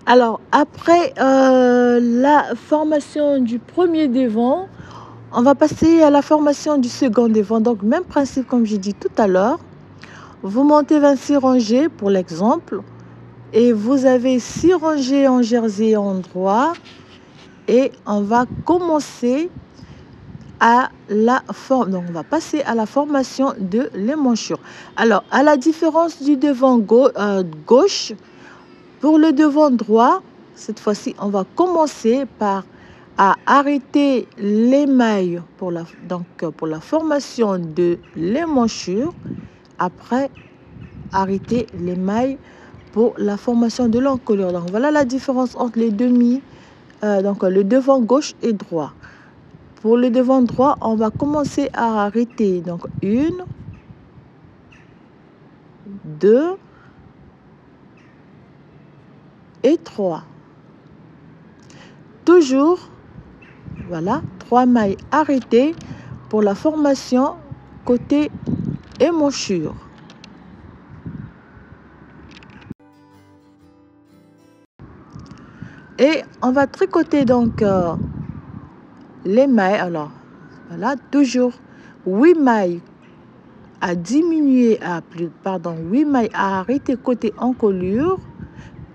Alors, après la formation du premier devant, on va passer à la formation du second devant. Donc, même principe comme j'ai dit tout à l'heure. Vous montez 26 rangées pour l'exemple. Et vous avez 6 rangées en jersey endroit. Et on va commencer à la forme. Donc, on va passer à la formation de l'émanchure. Alors, à la différence du devant gauche, pour le devant droit, cette fois-ci, on va commencer par arrêter les mailles pour la formation de l'émanchure. Après, arrêter les mailles pour la formation de l'encolure. Donc, voilà la différence entre les le devant gauche et droit. Pour le devant droit, on va commencer à arrêter. Donc, 1, 2 et 3. Toujours, voilà, 3 mailles arrêtées pour la formation côté émanchure. Et on va tricoter donc les mailles. Alors, voilà, toujours 8 mailles à diminuer, 8 mailles à arrêter côté encolure,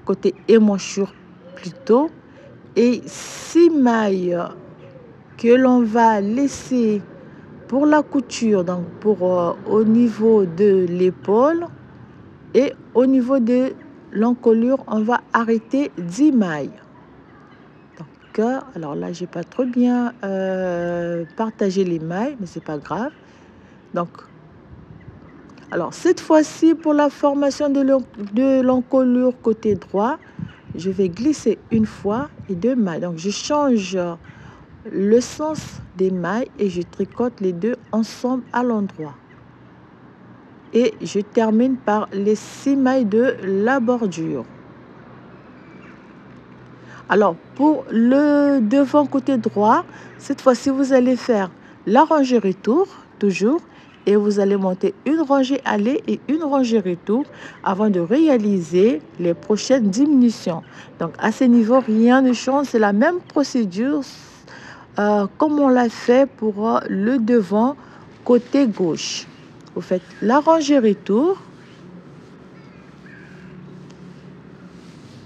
côté émanchure plutôt, et 6 mailles que l'on va laisser pour la couture, donc au niveau de l'épaule, et au niveau de l'encolure, on va arrêter 10 mailles. Donc, alors là, j'ai pas trop bien partagé les mailles, mais c'est pas grave. Donc, alors cette fois-ci, pour la formation de l'encolure côté droit, je vais glisser une fois et 2 mailles. Donc, je change le sens des mailles et je tricote les deux ensemble à l'endroit. Et je termine par les 6 mailles de la bordure. Alors, pour le devant côté droit, cette fois-ci, vous allez faire la rangée retour, toujours, et vous allez monter une rangée aller et une rangée retour avant de réaliser les prochaines diminutions. Donc, à ce niveau, rien ne change, c'est la même procédure comme on l'a fait pour le devant côté gauche. Vous faites la rangée retour.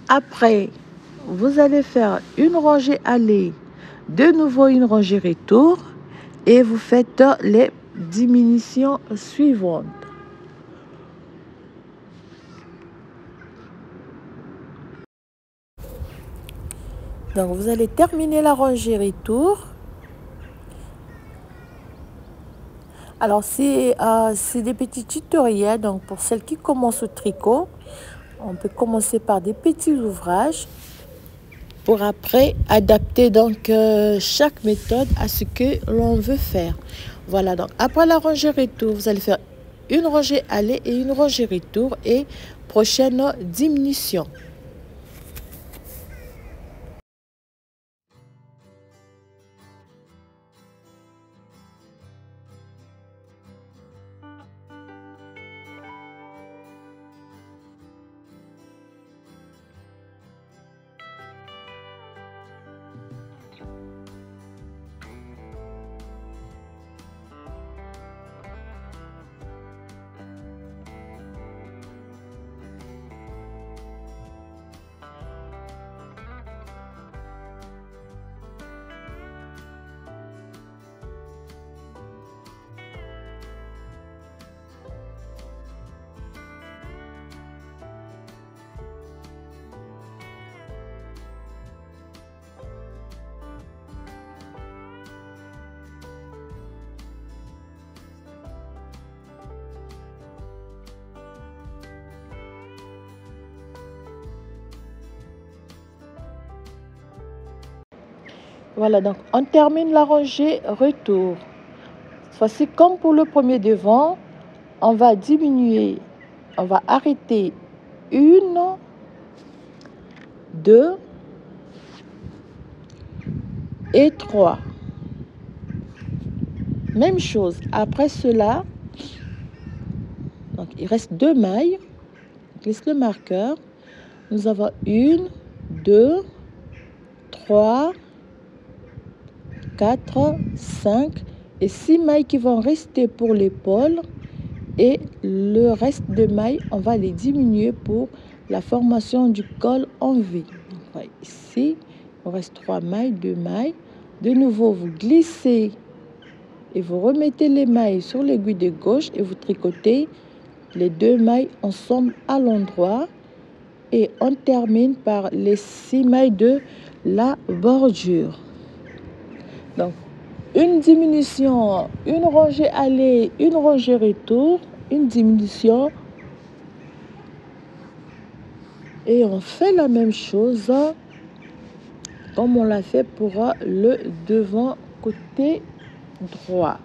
Après, vous allez faire une rangée aller, de nouveau une rangée retour et vous faites les diminutions suivantes. Donc, vous allez terminer la rangée retour. Alors, c'est des petits tutoriels. Donc, pour celles qui commencent au tricot, on peut commencer par des petits ouvrages pour après adapter donc chaque méthode à ce que l'on veut faire. Voilà, donc après la rangée retour, vous allez faire une rangée aller et une rangée retour et prochaine diminution. Voilà, donc on termine la rangée retour. Voici comme pour le premier devant, on va diminuer, on va arrêter 1, 2 et 3. Même chose, après cela, donc il reste 2 mailles, on glisse le marqueur, nous avons 1, 2, 3, 4, 5 et 6 mailles qui vont rester pour l'épaule. Et le reste de mailles, on va les diminuer pour la formation du col en V. Donc, ici, il reste 3 mailles, 2 mailles. De nouveau, vous glissez et vous remettez les mailles sur l'aiguille de gauche et vous tricotez les 2 mailles ensemble à l'endroit. Et on termine par les 6 mailles de la bordure. Donc, une diminution, une rangée aller, une rangée retour, une diminution. Et on fait la même chose comme on l'a fait pour le devant côté droit.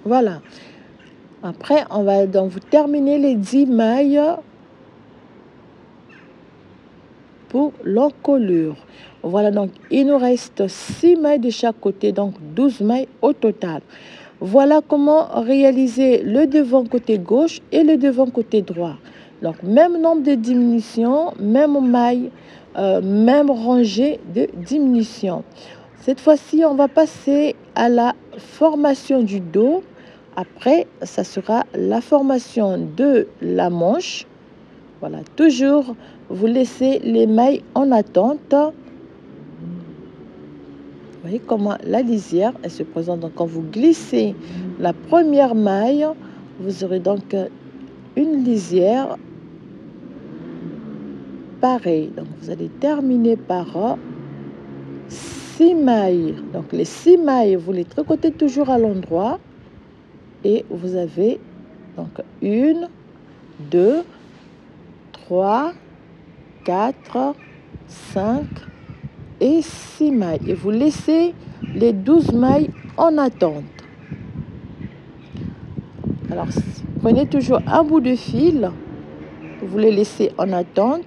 Voilà. Après, on va donc vous terminer les 10 mailles pour l'encolure. Voilà, donc il nous reste 6 mailles de chaque côté, donc 12 mailles au total. Voilà comment réaliser le devant côté gauche et le devant côté droit. Donc, même nombre de diminutions, même maille, même rangée de diminution. Cette fois-ci, on va passer à la formation du dos. Après, ça sera la formation de la manche. Voilà, toujours, vous laissez les mailles en attente. Vous voyez comment la lisière elle se présente. Donc, quand vous glissez la première maille, vous aurez donc une lisière pareille. Donc, vous allez terminer par 6 mailles. Donc, les 6 mailles, vous les tricotez toujours à l'endroit. Et vous avez donc 1, 2, 3, 4, 5 et 6 mailles. Et vous laissez les 12 mailles en attente. Alors, prenez toujours un bout de fil, vous les laissez en attente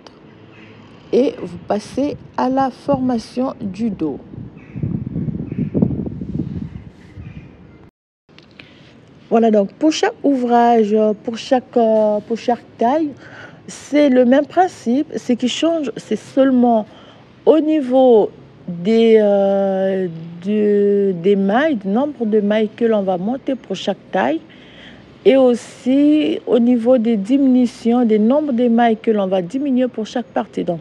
et vous passez à la formation du dos. Voilà, donc pour chaque ouvrage, pour chaque taille, c'est le même principe. Ce qui change, c'est seulement au niveau des mailles, du nombre de mailles que l'on va monter pour chaque taille, et aussi au niveau des diminutions, des nombres de mailles que l'on va diminuer pour chaque partie. Donc,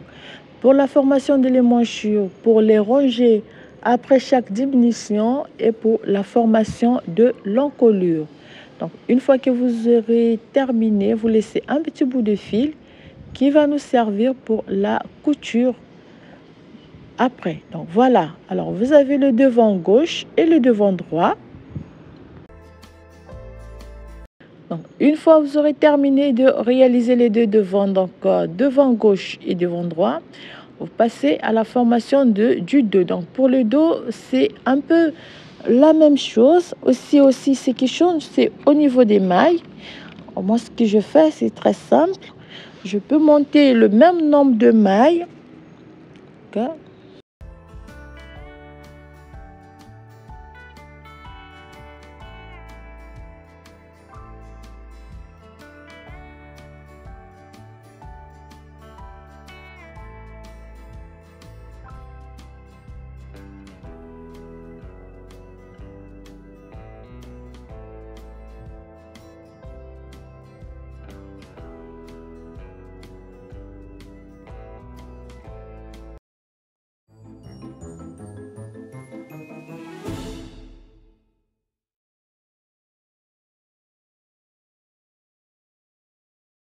pour la formation de l'émanchure, pour les ranger après chaque diminution et pour la formation de l'encolure. Donc, une fois que vous aurez terminé, vous laissez un petit bout de fil qui va nous servir pour la couture après. Donc, voilà. Alors, vous avez le devant gauche et le devant droit. Donc, une fois que vous aurez terminé de réaliser les deux devants, donc devant gauche et devant droit, vous passez à la formation du dos. Donc, pour le dos, c'est un peu la même chose. Aussi, ce qui change, c'est au niveau des mailles. Moi, ce que je fais, c'est très simple. Je peux monter le même nombre de mailles. Okay.